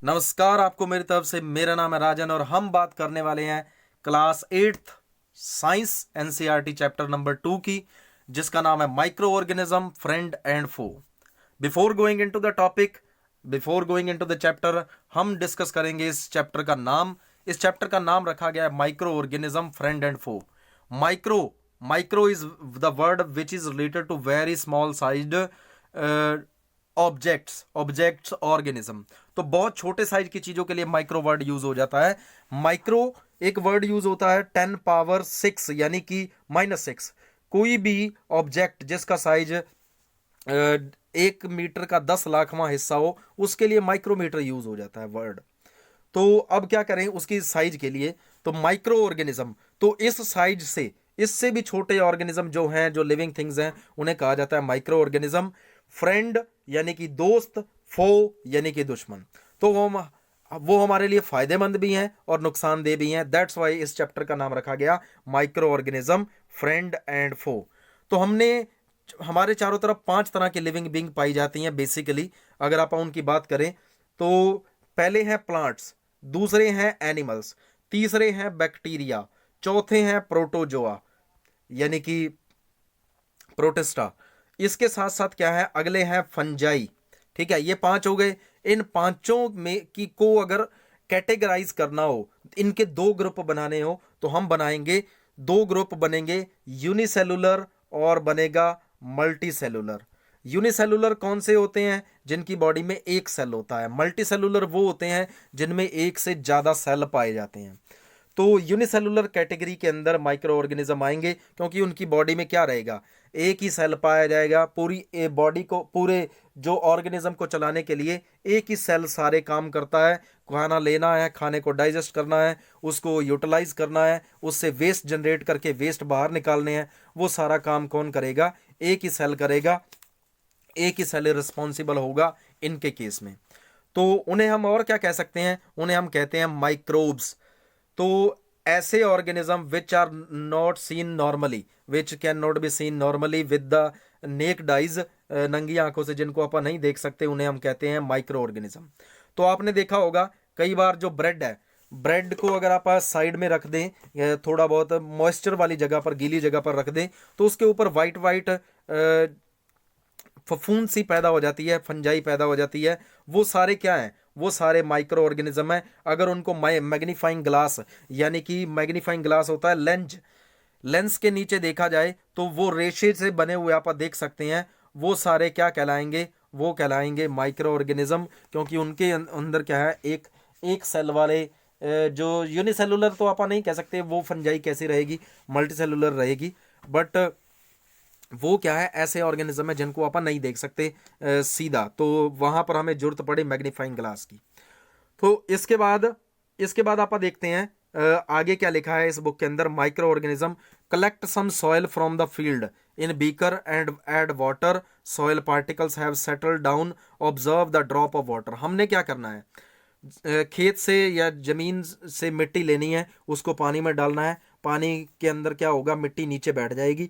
नमस्कार, आपको मेरी तरफ से। मेरा नाम है राजन और हम बात करने वाले हैं class 8th science NCERT chapter number 2 की, जिसका नाम है micro organism friend and foe. Before going into the topic, before going into the chapter, हम डिस्कस करेंगे इस चैप्टर का नाम। इस चैप्टर का नाम रखा गया है micro organism friend and foe. Micro micro is the word which is related to very small sized objects organism. तो बहुत छोटे साइज की चीजों के लिए माइक्रो वर्ड यूज हो जाता है। माइक्रो एक वर्ड यूज होता है 10 पावर 6 यानी कि -6। कोई भी ऑब्जेक्ट जिसका साइज 1 मीटर का 10 लाखवां हिस्सा हो, उसके लिए माइक्रोमीटर यूज हो जाता है वर्ड। तो अब क्या करें उसकी साइज के लिए, तो माइक्रो ऑर्गेनिज्म, तो इस साइज से इससे भी छोटे ऑर्गेनिज्म जो हैं, जो लिविंग थिंग्स हैं, उन्हें कहा जाता है माइक्रो ऑर्गेनिज्म। फ्रेंड यानी कि दोस्त, फो यानी कि दुश्मन। तो वो हमारे लिए फायदेमंद भी हैं और नुकसानदेह भी हैं। दैट्स वाई इस चैप्टर का नाम रखा गया माइक्रो ऑर्गेनिज्म फ्रेंड एंड फो। तो हमारे चारों तरफ 5 तरह की लिविंग बींग पाई जाती हैं बेसिकली। अगर आप उनकी बात करें तो पहले हैं प्लांट्स, दूसरे हैं एनिमल्स, तीसरे हैं बैक्टीरिया, चौथे हैं प्रोटोजोआ यानी कि प्रोटिस्टा। इसके साथ साथ क्या है, अगले हैं फंजाई। ठीक है, ये 5 हो गए। इन पांचों में की को अगर कैटेगराइज करना हो, इनके 2 ग्रुप बनाने हो, तो हम बनाएंगे 2 ग्रुप बनेंगे, यूनिसेलुलर और बनेगा मल्टी सेलुलर। यूनिसेलुलर कौन से होते हैं? जिनकी बॉडी में एक सेल होता है। मल्टी सेलुलर वो होते हैं जिनमें एक से ज्यादा सेल पाए जाते हैं। तो यूनिसेलुलर कैटेगरी के अंदर माइक्रो ऑर्गेनिज्म आएंगे, क्योंकि उनकी बॉडी में क्या रहेगा, एक ही सेल पाया जाएगा। पूरी बॉडी को, पूरे जो ऑर्गेनिज्म को चलाने के लिए एक ही सेल सारे काम करता है। खाना लेना है, खाने को डाइजेस्ट करना है, उसको यूटिलाइज करना है, उससे वेस्ट जनरेट करके वेस्ट बाहर निकालने हैं, वो सारा काम कौन करेगा? एक ही सेल करेगा। एक ही सेल रिस्पॉन्सिबल होगा इनके केस में। तो उन्हें हम और क्या कह सकते हैं? उन्हें हम कहते हैं माइक्रोब्स। तो ऐसे organism which are not seen normally, which can not be seen normally with the naked eyes, नंगी आंखों से जिनको अपन नहीं देख सकते, उन्हें हम कहते हैं माइक्रो ऑर्गेनिज्म। तो आपने देखा होगा कई बार जो ब्रेड है, ब्रेड को अगर आप साइड में रख दें, थोड़ा बहुत मॉइस्चर वाली जगह पर, गीली जगह पर रख दें, तो उसके ऊपर वाइट वाइट फफूंद सी पैदा हो जाती है, फंजाई पैदा हो जाती है। वो सारे क्या हैं? वो सारे माइक्रो ऑर्गेनिज्म है। अगर उनको मैग्नीफाइंग ग्लास, यानी कि मैग्नीफाइंग ग्लास होता है लेंस, लेंस के नीचे देखा जाए तो वो रेशे से बने हुए आप देख सकते हैं। वो सारे क्या कहलाएंगे? वो कहलाएंगे माइक्रो ऑर्गेनिज्म, क्योंकि उनके अंदर क्या है, एक एक सेल वाले, जो यूनिसेलुलर तो आप नहीं कह सकते, वो फंजाई कैसी रहेगी, मल्टी सेलुलर रहेगी। बट वो क्या है, ऐसे ऑर्गेनिज्म है जिनको अपन नहीं देख सकते सीधा, तो वहां पर हमें जरूरत पड़े मैग्नीफाइंग ग्लास की। तो इसके बाद आप देखते हैं आगे क्या लिखा है इस बुक के अंदर। Micro organism collect some soil from the field in beaker and add water, soil particles have settled down, observe the drop of water. हमने क्या करना है, खेत से या जमीन से मिट्टी लेनी है, उसको पानी में डालना है। पानी के अंदर क्या होगा, मिट्टी नीचे बैठ जाएगी,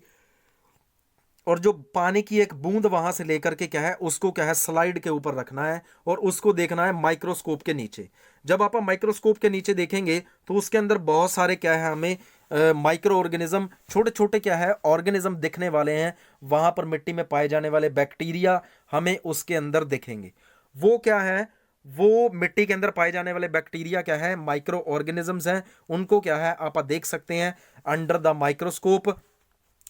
और जो पानी की एक बूंद वहां से लेकर के क्या है, उसको क्या है, स्लाइड के ऊपर रखना है और उसको देखना है माइक्रोस्कोप के नीचे। जब आप माइक्रोस्कोप के नीचे देखेंगे तो उसके अंदर बहुत सारे क्या है, हमें माइक्रो ऑर्गेनिज्म, छोटे छोटे क्या है ऑर्गेनिज्म दिखने वाले हैं। वहां पर मिट्टी में पाए जाने वाले बैक्टीरिया हमें उसके अंदर दिखेंगे। वो क्या है, वो मिट्टी के अंदर पाए जाने वाले बैक्टीरिया क्या है, माइक्रो ऑर्गेनिजम्स हैं। उनको क्या है, आप देख सकते हैं अंडर द माइक्रोस्कोप।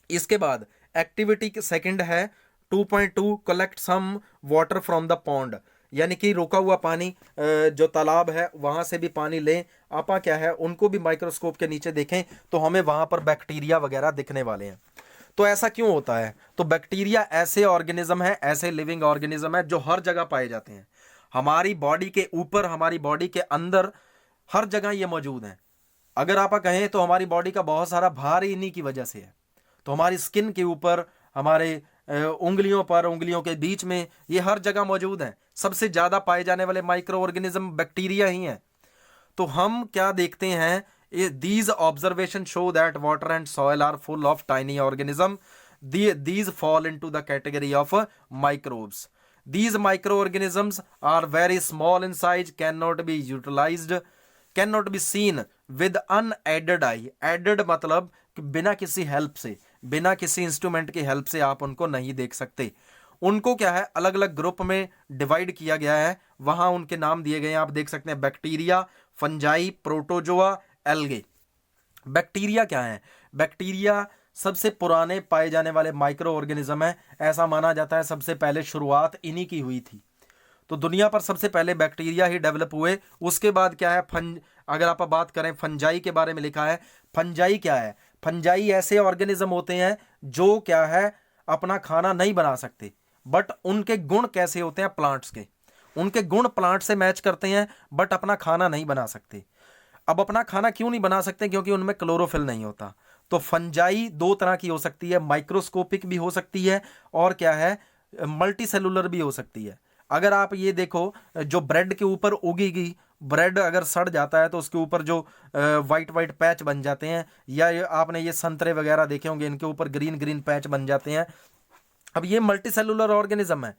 इसके बाद एक्टिविटी सेकंड है 2.2, collect some water from the pond, यानी कि रुका हुआ पानी, जो तालाब है वहां से भी पानी लें। आपा क्या है, उनको भी माइक्रोस्कोप के नीचे देखें तो हमें वहां पर बैक्टीरिया वगैरह दिखने वाले हैं। तो ऐसा क्यों होता है? तो बैक्टीरिया ऐसे ऑर्गेनिज्म है, ऐसे लिविंग ऑर्गेनिज्म है जो हर जगह पाए जाते हैं। हमारी बॉडी के ऊपर, हमारी बॉडी के अंदर, हर जगह ये मौजूद है। अगर आप कहें तो हमारी बॉडी का बहुत सारा भार इन्हीं की वजह से है। तो हमारी स्किन के ऊपर, हमारे उंगलियों पर, उंगलियों के बीच में, ये हर जगह मौजूद है। सबसे ज्यादा पाए जाने वाले माइक्रो ऑर्गेनिज्म बैक्टीरिया ही हैं। तो हम क्या देखते हैं, these observation show that water and soil are full of tiny organism, these fall into the category of microbes. These microorganisms are very small in size, cannot be utilized, cannot be seen with unaided eye. Aided मतलब कि बिना किसी help से, बिना किसी instrument की help से आप उनको नहीं देख सकते। उनको क्या है, अलग अलग ग्रुप में डिवाइड किया गया है, वहां उनके नाम दिए गए हैं, आप देख सकते हैं, bacteria, fungi, protozoa, algae. Bacteria क्या है? बैक्टीरिया सबसे पुराने पाए जाने वाले माइक्रो ऑर्गेनिज्म है। ऐसा माना जाता है सबसे पहले शुरुआत इन्हीं की हुई थी। तो दुनिया पर सबसे पहले बैक्टीरिया ही डेवलप हुए। उसके बाद क्या है, अगर आप बात करें फंजाई के बारे में लिखा है। फंजाई क्या है? फंजाई ऐसे ऑर्गेनिज्म होते हैं जो क्या है, अपना खाना नहीं बना सकते, बट उनके गुण कैसे होते हैं प्लांट्स के, उनके गुण प्लांट से मैच करते हैं, बट अपना खाना नहीं बना सकते। अब अपना खाना क्यों नहीं बना सकते? क्योंकि उनमें क्लोरोफिल नहीं होता। तो फंजाई दो तरह की हो सकती है, माइक्रोस्कोपिक भी हो सकती है और क्या है, मल्टी सेलुलर भी हो सकती है। अगर आप ये देखो, जो ब्रेड के ऊपर उगेगी, ब्रेड अगर सड़ जाता है तो उसके ऊपर जो वाइट वाइट पैच बन जाते हैं, या आपने ये संतरे वगैरह देखे होंगे, इनके ऊपर ग्रीन ग्रीन पैच बन जाते हैं। अब ये मल्टी सेलुलर ऑर्गेनिज्म है।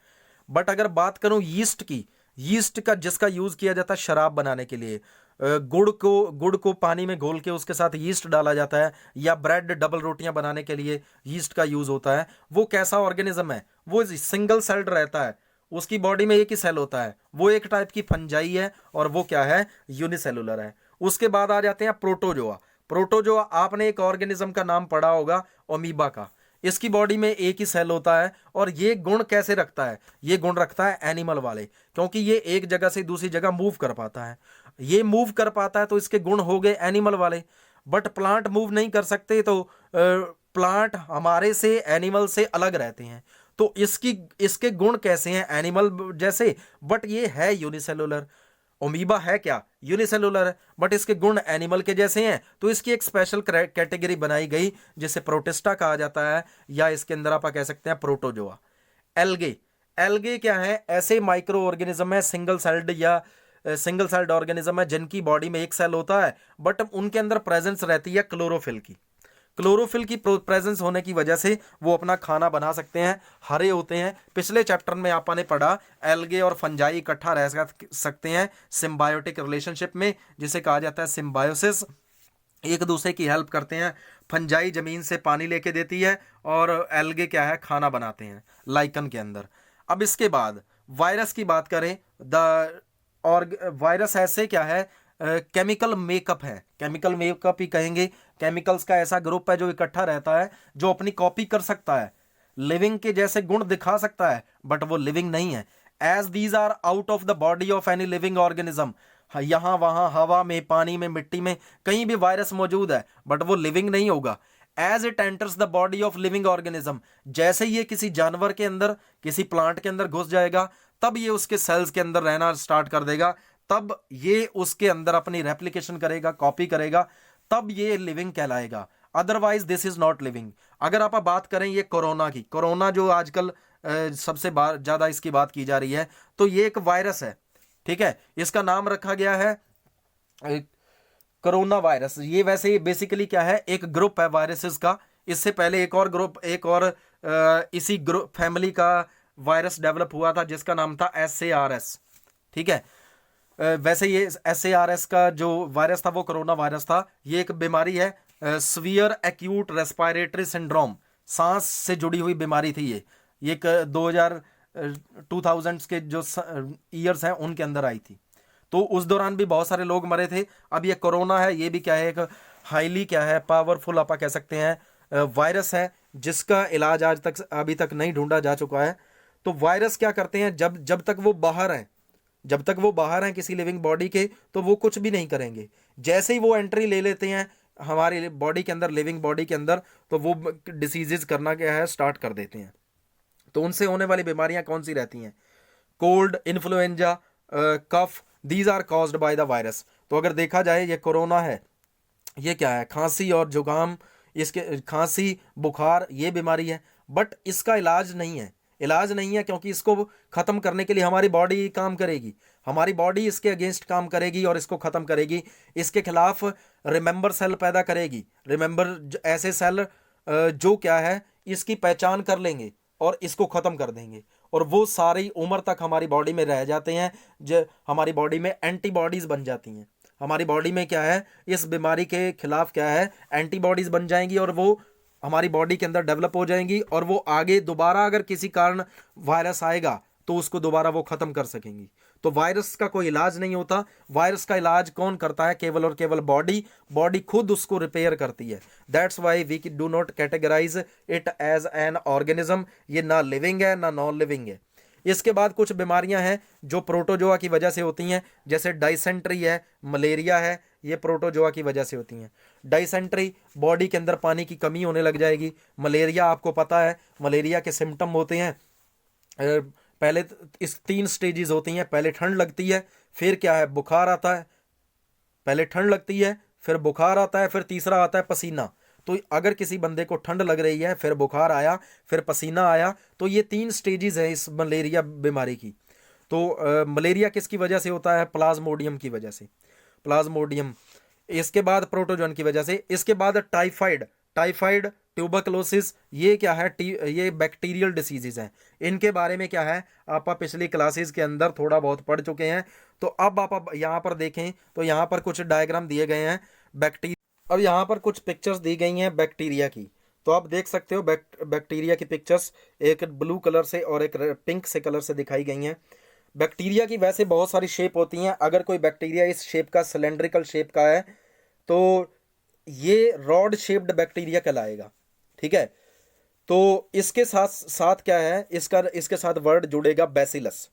बट अगर बात करूं यीस्ट की, यीस्ट का जिसका यूज किया जाता है शराब बनाने के लिए, गुड़ को पानी में घोल के उसके साथ यीस्ट डाला जाता है, या ब्रेड डबल रोटियां बनाने के लिए यीस्ट का यूज होता है। वो कैसा ऑर्गेनिज्म है? वो सिंगल सेल्ड रहता है, उसकी बॉडी में एक ही सेल होता है। वो एक टाइप की फंजाई है और वो क्या है, यूनिसेलुलर है। उसके बाद आ जाते हैं प्रोटोजोआ। प्रोटोजोआ, आपने एक ऑर्गेनिज्म का नाम पढ़ा होगा, अमीबा का। इसकी बॉडी में एक ही सेल होता है और ये गुण कैसे रखता है? ये गुण रखता है एनिमल वाले, क्योंकि ये एक जगह से दूसरी जगह मूव कर पाता है। ये मूव कर पाता है तो इसके गुण हो गए एनिमल वाले। बट प्लांट मूव नहीं कर सकते, तो प्लांट हमारे से, एनिमल से अलग रहते हैं। तो इसके गुण कैसे हैं? एनिमल जैसे, बट ये है यूनिसेलुलर। ओमीबा है क्या? यूनिसेलुलर है, बट इसके गुण एनिमल के जैसे हैं। तो इसकी एक स्पेशल कैटेगरी बनाई गई जिसे प्रोटिस्टा कहा जाता है, या इसके अंदर आप कह सकते हैं प्रोटोजोआ। एल्गे, एल्गे क्या है? ऐसे माइक्रो ऑर्गेनिज्म है, सिंगल सेल्ड ऑर्गेनिज्म है, जिनकी बॉडी में एक सेल होता है, बट उनके अंदर प्रेजेंस रहती है क्लोरोफिल की। क्लोरोफिल की प्रेजेंस होने की वजह से वो अपना खाना बना सकते हैं, हरे होते हैं। पिछले चैप्टर में आपने पढ़ा, एल्गे और फंजाई इकट्ठा रह सकते हैं सिम्बायोटिक रिलेशनशिप में, जिसे कहा जाता है सिम्बायोसिस। एक दूसरे की हेल्प करते हैं। फंजाई जमीन से पानी लेके देती है और एल्गे क्या है, खाना बनाते हैं लाइकन के अंदर। अब इसके बाद वायरस की बात करें, और वायरस ऐसे क्या है, केमिकल मेकअप है, केमिकल मेकअप ही कहेंगे। केमिकल्स का ऐसा ग्रुप है जो इकट्ठा रहता है, जो अपनी कॉपी कर सकता है, लिविंग के जैसे गुण दिखा सकता है, बट वो लिविंग नहीं है। As these are out of the body of any living organism, यहां वहां, हवा में, पानी में, मिट्टी में, कहीं भी वायरस मौजूद है, बट वो लिविंग नहीं होगा। As it enters the body of living organism, जैसे ये किसी जानवर के अंदर, किसी प्लांट के अंदर घुस जाएगा, तब ये उसके सेल्स के अंदर रहना स्टार्ट कर देगा, तब ये उसके अंदर अपनी रेप्लिकेशन करेगा, कॉपी करेगा, तब ये लिविंग कहलाएगा। Otherwise this is not living. अगर आप बात करें ये कोरोना की, कोरोना जो आजकल सबसे ज्यादा इसकी बात की जा रही है, तो ये एक वायरस है, ठीक है। इसका नाम रखा गया है कोरोना वायरस। ये वैसे बेसिकली क्या है, एक ग्रुप है वायरसेस का। इससे पहले एक और ग्रुप, एक और इसी ग्रुप फैमिली का वायरस डेवलप हुआ था, जिसका नाम था SARS, ठीक है। वैसे ये SARS का जो वायरस था वो कोरोना वायरस था। ये एक बीमारी है, सीवियर एक्यूट रेस्पिरेटरी सिंड्रोम, सांस से जुड़ी हुई बीमारी थी। ये एक 2000 के जो ईयर्स हैं उनके अंदर आई थी। तो उस दौरान भी बहुत सारे लोग मरे थे। अब ये कोरोना है, ये भी क्या है, एक हाईली क्या है, पावरफुल आप कह सकते हैं वायरस है, जिसका इलाज आज तक अभी तक नहीं ढूंढा जा चुका है। तो वायरस क्या करते हैं, जब तक वो बाहर हैं, जब तक वो बाहर हैं किसी लिविंग बॉडी के, तो वो कुछ भी नहीं करेंगे। जैसे ही वो एंट्री ले लेते हैं हमारी बॉडी के अंदर, लिविंग बॉडी के अंदर, तो वो डिसीजेज करना क्या है, स्टार्ट कर देते हैं। तो उनसे होने वाली बीमारियां कौन सी रहती हैं? Cold, influenza, cough, these are caused by the virus. तो अगर देखा जाए ये कोरोना है, ये क्या है, खांसी और जुकाम, इसके खांसी, बुखार, ये बीमारी है, बट इसका इलाज नहीं है। इलाज नहीं है क्योंकि इसको खत्म करने के लिए हमारी बॉडी काम करेगी, हमारी बॉडी इसके अगेंस्ट काम करेगी और इसको खत्म करेगी। इसके खिलाफ रिमेंबर सेल पैदा करेगी। रिमेंबर ऐसे सेल जो क्या है, इसकी पहचान कर लेंगे और इसको खत्म कर देंगे। और वो सारी उम्र तक हमारी बॉडी में रह जाते हैं। जो हमारी बॉडी में एंटीबॉडीज़ बन जाती हैं, हमारी बॉडी में क्या है, इस बीमारी के खिलाफ क्या है, एंटीबॉडीज़ बन जाएंगी और वो हमारी बॉडी के अंदर डेवलप हो जाएंगी और वो आगे दोबारा अगर किसी कारण वायरस आएगा तो उसको दोबारा वो ख़त्म कर सकेंगी। तो वायरस का कोई इलाज नहीं होता। वायरस का इलाज कौन करता है? केवल और केवल बॉडी खुद उसको रिपेयर करती है। That's why we do not categorise it as an organism. ये ना लिविंग है ना नॉन लिविंग है। इसके बाद कुछ बीमारियां हैं जो प्रोटोजोआ की वजह से होती हैं, जैसे डाइसेंट्री है, मलेरिया है, ये प्रोटोजोआ की वजह से होती हैं। डाइसेंट्री, बॉडी के अंदर पानी की कमी होने लग जाएगी। मलेरिया, आपको पता है मलेरिया के सिम्टम होते हैं, पहले इस 3 स्टेजेस होती हैं। पहले ठंड लगती है, फिर क्या है, बुखार आता है। पहले ठंड लगती है, फिर बुखार आता है, फिर तीसरा आता है पसीना। तो अगर किसी बंदे को ठंड लग रही है, फिर बुखार आया, फिर पसीना आया, तो ये 3 स्टेजेस है इस मलेरिया बीमारी की। तो मलेरिया किसकी वजह से होता है? प्लाज्मोडियम की वजह से, प्लाज्मोडियम। इसके बाद प्रोटोजोन की वजह से। इसके बाद टाइफाइड, ट्यूबरकुलोसिस, ये क्या है, ये बैक्टीरियल डिसीजेज हैं। इनके बारे में क्या है, आप पिछली क्लासेस के अंदर थोड़ा बहुत पढ़ चुके हैं। तो अब आप यहाँ पर देखें तो यहाँ पर कुछ डायग्राम दिए गए हैं अब यहाँ पर कुछ पिक्चर्स दी गई हैं बैक्टीरिया की। तो आप देख सकते हो बैक्टीरिया की पिक्चर्स एक ब्लू कलर से और एक पिंक से कलर से दिखाई गई हैं। बैक्टीरिया की वैसे बहुत सारी शेप होती हैं। अगर कोई बैक्टीरिया इस शेप का, सिलेंड्रिकल शेप का है, तो ये रॉड शेप्ड बैक्टीरिया कहलाएगा। ठीक है। तो इसके साथ साथ क्या है, इसके साथ वर्ड जुड़ेगा बैसिलस।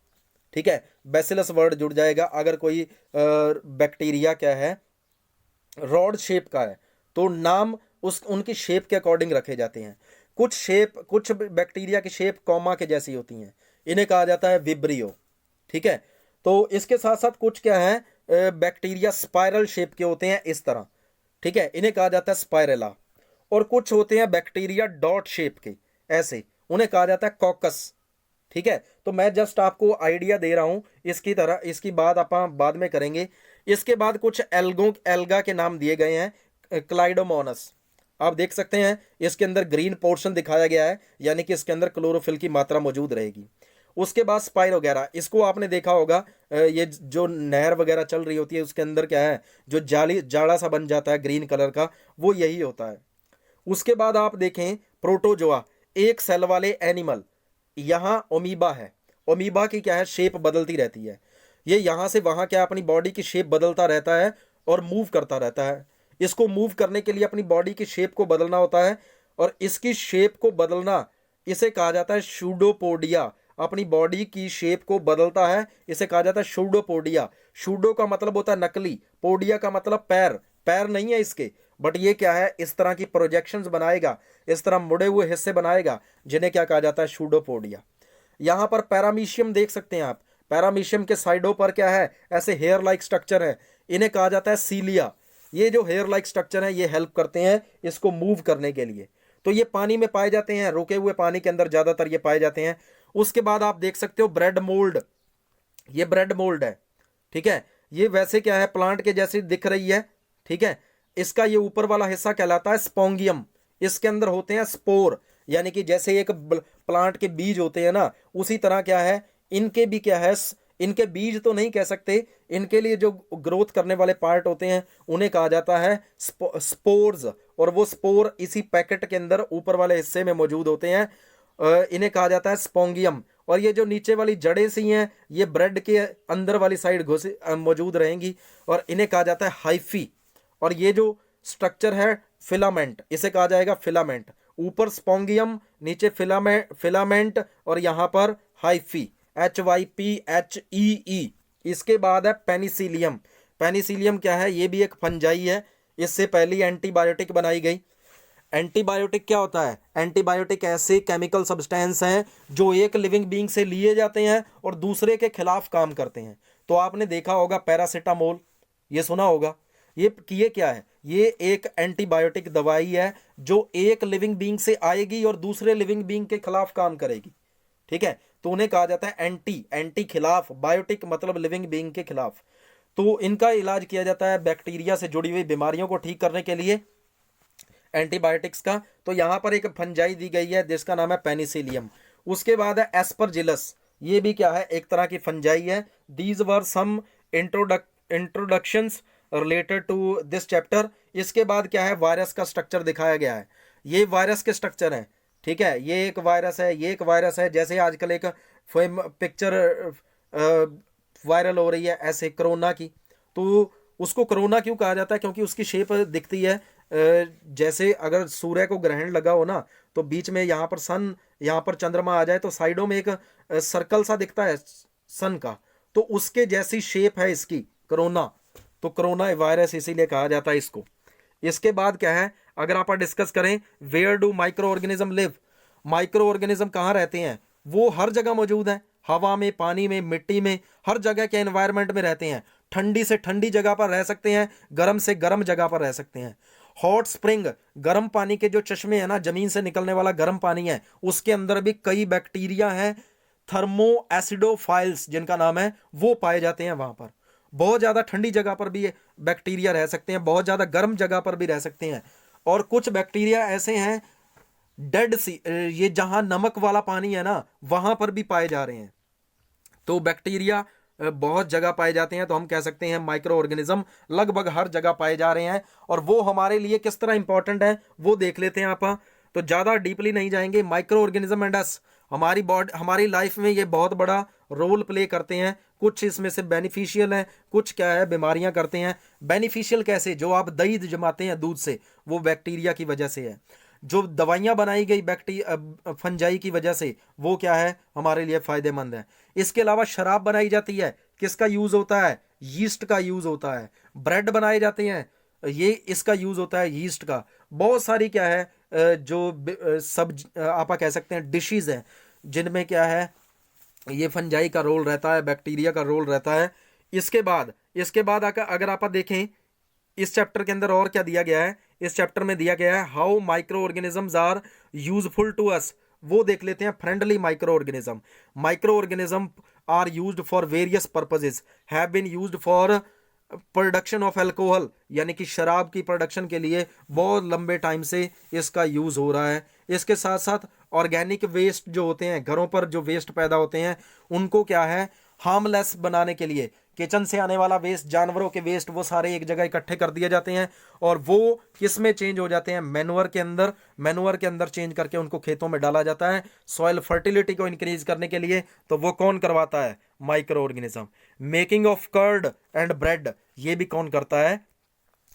ठीक है, बैसिलस वर्ड जुड़ जाएगा। अगर कोई बैक्टीरिया क्या है, रॉड शेप का है, तो नाम उनकी शेप के अकॉर्डिंग रखे जाते हैं। कुछ बैक्टीरिया की शेप कॉमा के जैसी होती हैं, इन्हें कहा जाता है विब्रियो। ठीक है। तो इसके साथ साथ कुछ क्या है, बैक्टीरिया स्पाइरल शेप के होते हैं, इस तरह। ठीक है, इन्हें कहा जाता है स्पाइरेला। और कुछ होते हैं बैक्टीरिया डॉट शेप के, ऐसे, उन्हें कहा जाता है कॉकस। ठीक है। तो मैं जस्ट आपको आइडिया दे रहा हूं इसकी तरह, इसकी बात अपन बाद में करेंगे। इसके बाद कुछ एल्गा के नाम दिए गए हैं, क्लाइडोमोनस। आप देख सकते हैं इसके अंदर ग्रीन पोर्शन दिखाया गया है, यानी कि इसके अंदर क्लोरोफिल की मात्रा मौजूद रहेगी। उसके बाद स्पाइर वगैरह, इसको आपने देखा होगा, ये जो नहर वगैरह चल रही होती है उसके अंदर क्या है, जो जाड़ा सा बन जाता है ग्रीन कलर का, वो यही होता है। उसके बाद आप देखें प्रोटोजोआ, एक सेल वाले एनिमल। यहाँ ओमीबा है, ओमीबा की क्या है, शेप बदलती रहती है। ये यहाँ से वहाँ क्या, अपनी बॉडी की शेप बदलता रहता है और मूव करता रहता है। इसको मूव करने के लिए अपनी बॉडी की शेप को बदलना होता है, और इसकी शेप को बदलना, इसे कहा जाता है शूडोपोडिया। अपनी बॉडी की शेप को बदलता है, इसे कहा जाता है शूडोपोडिया। शूडो का मतलब होता है नकली, पोडिया का मतलब पैर। पैर नहीं है इसके, बट ये क्या है, इस तरह की प्रोजेक्शंस बनाएगा, इस तरह मुड़े हुए हिस्से बनाएगा, जिन्हें क्या कहा जाता है, शूडोपोडिया। यहाँ पर पैरामीशियम देख सकते हैं आप। पैरामीशियम के साइडों पर क्या है, ऐसे हेयर लाइक स्ट्रक्चर है, इन्हें कहा जाता है सीलिया। ये जो हेयर लाइक स्ट्रक्चर है, ये हेल्प करते हैं इसको मूव करने के लिए। तो ये पानी में पाए जाते हैं, रुके हुए पानी के अंदर ज्यादातर ये पाए जाते हैं। उसके बाद आप देख सकते हो ब्रेड मोल्ड, ये ब्रेड मोल्ड है। ठीक है, ये वैसे क्या है, प्लांट के जैसी दिख रही है। ठीक है, इसका ये ऊपर वाला हिस्सा कहलाता है स्पोंगियम। इसके अंदर होते हैं स्पोर, यानी कि जैसे एक प्लांट के बीज होते हैं ना, उसी तरह क्या है, इनके भी क्या है, इनके बीज तो नहीं कह सकते, इनके लिए जो ग्रोथ करने वाले पार्ट होते हैं उन्हें कहा जाता है स्पोर्स। और वो स्पोर इसी पैकेट के अंदर ऊपर वाले हिस्से में मौजूद होते हैं, इन्हें कहा जाता है स्पोंगियम। और ये जो नीचे वाली जड़ें सी हैं, ये ब्रेड के अंदर वाली साइड मौजूद रहेंगी, और इन्हें कहा जाता है हाइफी। और ये जो स्ट्रक्चर है फिलामेंट, इसे कहा जाएगा फिलामेंट। ऊपर स्पोंगियम, नीचे फिलामेंट, और यहाँ पर हाइफी, HYPHEE। इसके बाद है पेनिसिलियम। पेनिसिलियम क्या है, ये भी एक फंजाई है, इससे पहली एंटीबायोटिक बनाई गई। एंटीबायोटिक क्या होता है, एंटीबायोटिक ऐसे केमिकल सब्सटेंस हैं जो एक लिविंग बीइंग से लिए जाते हैं और दूसरे के खिलाफ काम करते हैं। तो आपने देखा होगा पैरासीटामोल, ये सुना होगा। ये क्या है, ये एक एंटीबायोटिक दवाई है जो एक लिविंग बीइंग से आएगी और दूसरे लिविंग बीइंग के खिलाफ काम करेगी। ठीक है, तो उन्हें कहा जाता है एंटी खिलाफ, बायोटिक मतलब लिविंग बीइंग के खिलाफ। तो इनका इलाज किया जाता है बैक्टीरिया से जुड़ी हुई बीमारियों को ठीक करने के लिए, एंटीबायोटिक्स का। तो यहाँ पर एक फंजाई दी गई है जिसका नाम है पेनिसिलियम। उसके बाद है एस्परजिलस, ये भी क्या है, एक तरह की फंजाई है। These were some introductions related to this chapter. इसके बाद क्या है, वायरस का स्ट्रक्चर दिखाया गया है। ये वायरस के स्ट्रक्चर हैं, ठीक है, ये एक वायरस है, ये एक वायरस है। जैसे आजकल एक पिक्चर वायरल हो रही है ऐसे कोरोना की, तो उसको कोरोना क्यों कहा जाता है, क्योंकि उसकी शेप दिखती है जैसे अगर सूर्य को ग्रहण लगा हो ना, तो बीच में यहाँ पर सन, यहाँ पर चंद्रमा आ जाए, तो साइडों में एक सर्कल सा दिखता है सन का, तो उसके जैसी शेप है इसकी कोरोना, तो कोरोना वायरस इसीलिए कहा जाता है इसको। इसके बाद क्या है, अगर आप डिस्कस करें, where do micro organism live, micro organism कहाँ रहते हैं, वो हर जगह मौजूद हैं, हवा में, पानी में, मिट्टी में, हर जगह के एनवायरनमेंट में रहते हैं। ठंडी से ठंडी जगह पर रह सकते हैं, गर्म से गर्म जगह पर रह सकते हैं। हॉट स्प्रिंग, गर्म पानी के जो चश्मे हैं ना, जमीन से निकलने वाला गर्म पानी है, उसके अंदर भी कई बैक्टीरिया हैं, थर्मो एसिडोफाइल्स जिनका नाम है, वो पाए जाते हैं वहां पर। बहुत ज़्यादा ठंडी जगह पर भी बैक्टीरिया रह सकते हैं, बहुत ज़्यादा गर्म जगह पर भी रह सकते हैं। और कुछ बैक्टीरिया ऐसे हैं डेड सी, ये जहां नमक वाला पानी है ना, वहां पर भी पाए जा रहे हैं। तो बैक्टीरिया बहुत जगह पाए जाते हैं, तो हम कह सकते हैं माइक्रो ऑर्गेनिज्म लगभग हर जगह पाए जा रहे हैं। और वो हमारे लिए किस तरह इंपॉर्टेंट है वो देख लेते हैं आप, तो ज़्यादा डीपली नहीं जाएंगे। माइक्रो ऑर्गेनिज्म एंड अस, हमारी बॉडी, हमारी लाइफ में ये बहुत बड़ा रोल प्ले करते हैं। कुछ इसमें से बेनिफिशियल है, कुछ क्या है बीमारियां करते हैं। बेनिफिशियल कैसे, जो आप दही जमाते हैं दूध से, वो बैक्टीरिया की वजह से है। जो दवाइयां बनाई गई फंजाई की वजह से, वो क्या है, हमारे लिए फायदेमंद है। इसके अलावा शराब बनाई जाती है, किसका यूज होता है, यीस्ट का यूज होता है। ब्रेड बनाए जाते हैं, ये इसका यूज होता है, यीस्ट का। बहुत सारी क्या है जो सब आप कह सकते हैं डिशेज हैं, जिनमें क्या है ये फंजाई का रोल रहता है, बैक्टीरिया का रोल रहता है। इसके बाद अगर आप देखें इस चैप्टर के अंदर और क्या दिया गया है, इस चैप्टर में दिया गया है how micro organisms are useful to us, वो देख लेते हैं। Friendly micro organism are used for various purposes, have been used for production of alcohol, यानी कि शराब की प्रोडक्शन के लिए बहुत लंबे टाइम से इसका यूज हो रहा है। इसके साथ साथ ऑर्गेनिक वेस्ट जो होते हैं, घरों पर जो वेस्ट पैदा होते हैं, उनको क्या है हार्मलेस बनाने के लिए, किचन से आने वाला वेस्ट, जानवरों के वेस्ट, वो सारे एक जगह इकट्ठे कर दिए जाते हैं और वो किस में चेंज हो जाते हैं, मैन्योर के अंदर चेंज करके उनको खेतों में डाला जाता है सॉइल फर्टिलिटी को इंक्रीज करने के लिए। तो वो कौन करवाता है, micro organism. Making of curd and bread, ये भी कौन करता है,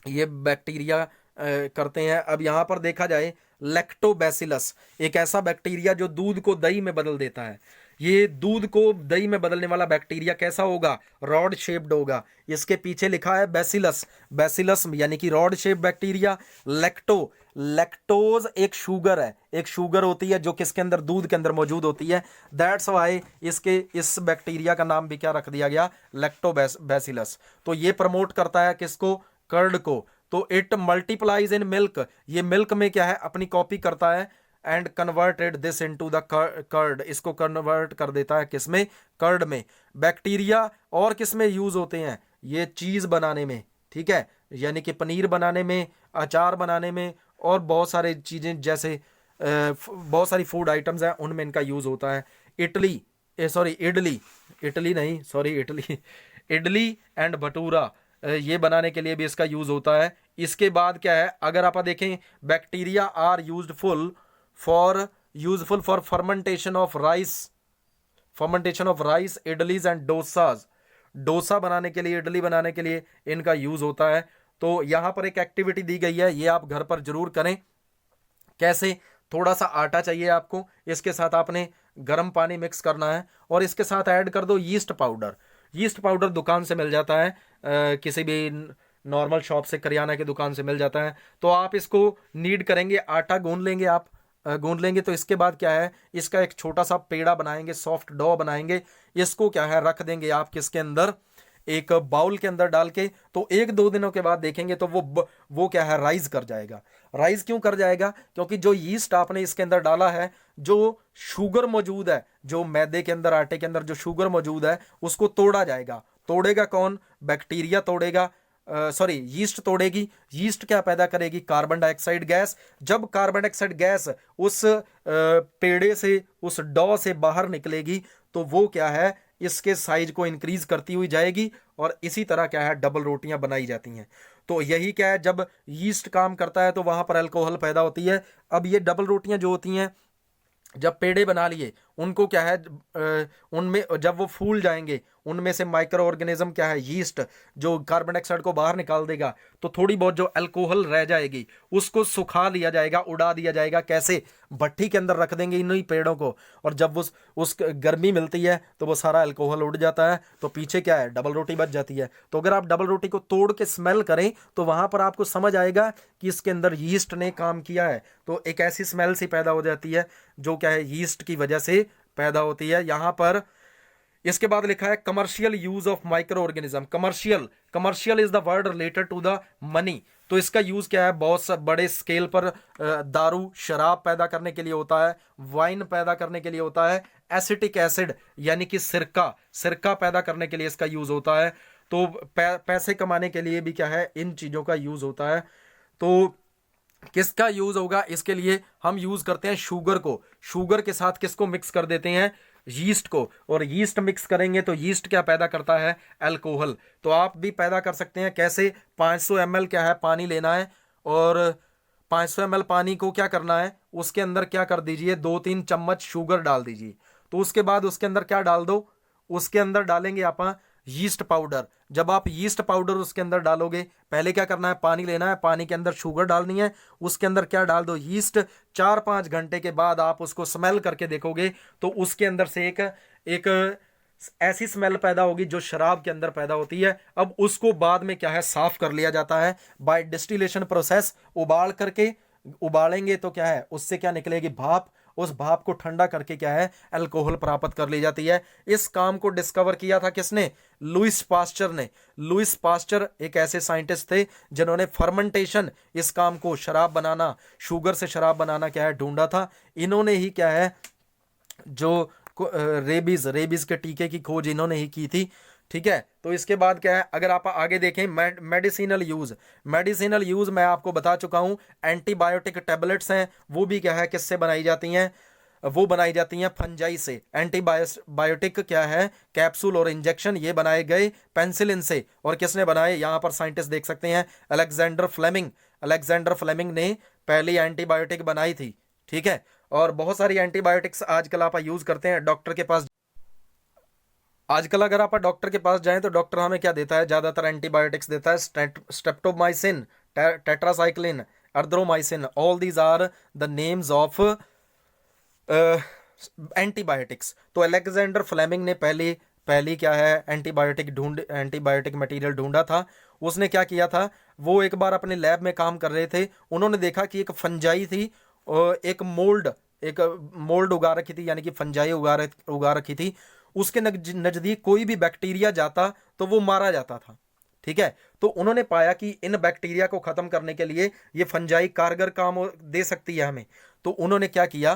ये बैक्टीरिया करते हैं। अब यहां पर देखा जाए, लैक्टोबैसिलस एक ऐसा बैक्टीरिया जो दूध को दही में बदल देता है। ये दूध को दही में बदलने वाला बैक्टीरिया कैसा होगा, रॉड शेप्ड होगा। इसके पीछे लिखा है बैसिलस यानी कि रॉड शेप बैक्टीरिया। लैक्टोज एक शुगर है, एक शुगर होती है जो किसके अंदर, दूध के अंदर मौजूद होती है। दैट्स वाई इस बैक्टीरिया का नाम भी क्या रख दिया गया, लैक्टोबैसिलस। तो ये प्रमोट करता है किसको, कर्ड को। तो इट मल्टीप्लाइज इन मिल्क, ये मिल्क में क्या है अपनी कॉपी करता है। And converted this into the curd, इसको कन्वर्ट कर देता है किसमें, कर्ड में। बैक्टीरिया और किसमें यूज होते हैं, ये चीज बनाने में, ठीक है, यानी कि पनीर बनाने में, अचार बनाने में, और बहुत सारे चीजें जैसे बहुत सारी फूड आइटम्स हैं उनमें इनका यूज होता है। इडली एंड भटूरा, ये बनाने के लिए भी इसका यूज होता है। इसके बाद क्या है, अगर आप देखें, bacteria are useful for fermentation of rice, idlis and dosa बनाने के लिए, इडली बनाने के लिए इनका यूज होता है। तो यहां पर एक एक्टिविटी दी गई है, ये आप घर पर जरूर करें। कैसे, थोड़ा सा आटा चाहिए आपको, इसके साथ आपने गर्म पानी मिक्स करना है और इसके साथ ऐड कर दो यीस्ट पाउडर दुकान से मिल जाता है, किसी भी नॉर्मल शॉप से, करियाना की दुकान से मिल जाता है। तो आप इसको नीड करेंगे, आटा गूंद लेंगे। तो इसके बाद क्या है, इसका एक छोटा सा पेड़ा बनाएंगे, सॉफ्ट डो बनाएंगे। इसको क्या है रख देंगे आप किसके अंदर, एक बाउल के अंदर डाल के। तो 1-2 दिनों के बाद देखेंगे तो वो क्या है राइज कर जाएगा। राइज क्यों कर जाएगा, क्योंकि जो यीस्ट आपने इसके अंदर डाला है, जो शुगर मौजूद है, जो मैदे के अंदर, आटे के अंदर जो शुगर मौजूद है, उसको तोड़ा जाएगा। तोड़ेगा कौन, बैक्टीरिया तोड़ेगा। सॉरी यीस्ट तोड़ेगी। यीस्ट क्या पैदा करेगी? Carbon dioxide gas. जब कार्बन डाइऑक्साइड गैस उस पेड़े से, उस डॉ से बाहर निकलेगी तो वो क्या है, इसके साइज को इंक्रीज करती हुई जाएगी और इसी तरह क्या है, डबल रोटियां बनाई जाती हैं। तो यही क्या है, जब यीस्ट काम करता है तो वहां पर अल्कोहल पैदा होती है। अब ये डबल रोटियां जो होती हैं, जब पेड़े बना लिए उनको क्या है, उनमें जब वो फूल जाएंगे उनमें से माइक्रो ऑर्गेनिज्म क्या है, यीस्ट, जो कार्बन डाइऑक्साइड को बाहर निकाल देगा। तो थोड़ी बहुत जो अल्कोहल रह जाएगी उसको सुखा लिया जाएगा, उड़ा दिया जाएगा। कैसे? भट्टी के अंदर रख देंगे इन्हीं पेड़ों को, और जब उस गर्मी मिलती है तो वो सारा अल्कोहल उड़ जाता है। तो पीछे क्या है, डबल रोटी बच जाती है। तो अगर आप डबल रोटी को तोड़ के स्मेल करें तो वहां पर आपको समझ आएगा कि इसके अंदर यीस्ट ने काम किया है। तो एक ऐसी स्मेल सी पैदा हो जाती है जो क्या है, यीस्ट की वजह से पैदा होती है। यहां पर इसके बाद लिखा है commercial use of micro organism. Commercial, commercial is the word related to the money. तो इसका यूज क्या है, बहुत बड़े स्केल पर दारू, शराब पैदा करने के लिए होता है, वाइन पैदा करने के लिए होता है, एसिटिक एसिड यानी कि सिरका, सिरका पैदा करने के लिए इसका यूज होता है। तो पैसे कमाने के लिए भी क्या है, इन चीजों का यूज होता है। तो किसका यूज होगा, इसके लिए हम यूज करते हैं शुगर को। शुगर के साथ किसको मिक्स कर देते हैं, यीस्ट को। और यीस्ट मिक्स करेंगे तो यीस्ट क्या पैदा करता है, अल्कोहल। तो आप भी पैदा कर सकते हैं। कैसे? 500 ml क्या है, पानी लेना है, और 500 ml पानी को क्या करना है, उसके अंदर क्या कर दीजिए, 2-3 चम्मच शुगर डाल दीजिए। तो उसके बाद उसके अंदर क्या डाल दो, उसके अंदर डालेंगे आप यीस्ट पाउडर। जब आप यीस्ट पाउडर उसके अंदर डालोगे, पहले क्या करना है, पानी लेना है, पानी के अंदर शुगर डालनी है, उसके अंदर क्या डाल दो, यीस्ट। 4-5 घंटे के बाद आप उसको स्मेल करके देखोगे तो उसके अंदर से एक ऐसी स्मेल पैदा होगी जो शराब के अंदर पैदा होती है। अब उसको बाद में क्या है, साफ कर लिया जाता है बाय डिस्टिलेशन प्रोसेस। उबाल करके, उबालेंगे तो क्या है, उससे क्या निकलेगी, भाप। उस भाप को ठंडा करके क्या है, अल्कोहल प्राप्त कर ली जाती है। इस काम को डिस्कवर किया था किसने, लुइस पास्चर ने। लुइस पास्चर एक ऐसे साइंटिस्ट थे जिन्होंने फर्मेंटेशन, इस काम को, शराब बनाना, शुगर से शराब बनाना क्या है, ढूंढा था। इन्होंने ही क्या है, जो रेबीज के टीके की खोज इन्होंने ही की थी। ठीक है। तो इसके बाद क्या है, अगर आप आगे देखें, मेडिसिनल यूज, मेडिसिनल यूज मैं आपको बता चुका हूं। एंटीबायोटिक टेबलेट्स हैं, वो भी क्या है, किससे बनाई जाती हैं, वो बनाई जाती हैं फंजाई से। एंटीबायोटिक क्या है, कैप्सूल और इंजेक्शन, ये बनाए गए पेंसिलिन से। और किसने बनाए, यहां पर साइंटिस्ट देख सकते हैं, अलेक्जेंडर फ्लेमिंग। अलेक्जेंडर फ्लेमिंग ने पहली एंटीबायोटिक बनाई थी। ठीक है। और बहुत सारी एंटीबायोटिक्स आजकल आप यूज करते हैं डॉक्टर के पास। आजकल अगर आप डॉक्टर के पास जाएं तो डॉक्टर हमें क्या देता है, ज्यादातर एंटीबायोटिक्स देता है, streptomycin, tetracycline, erythromycin. All these are the names of antibiotics. तो अलेक्जेंडर फ्लेमिंग ने पहली क्या है, एंटीबायोटिक मटेरियल ढूंढा था। उसने क्या किया था, वो एक बार अपने लैब में काम कर रहे थे, उन्होंने देखा कि एक फंजाई थी, एक मोल्ड उगा रखी थी, यानी कि फंजाई उगा रखी थी। उसके नजदीक कोई भी बैक्टीरिया जाता तो वो मारा जाता था। ठीक है। तो उन्होंने पाया कि इन बैक्टीरिया को खत्म करने के लिए ये फंजाई कारगर काम दे सकती है हमें। तो उन्होंने क्या किया,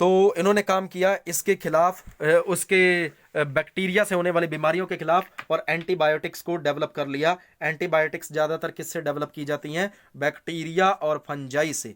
तो इन्होंने काम किया इसके खिलाफ, उसके बैक्टीरिया से होने वाली बीमारियों के खिलाफ, और एंटीबायोटिक्स को डेवलप कर लिया। एंटीबायोटिक्स ज्यादातर किससे डेवलप की जाती हैं, बैक्टीरिया और फंजाई से।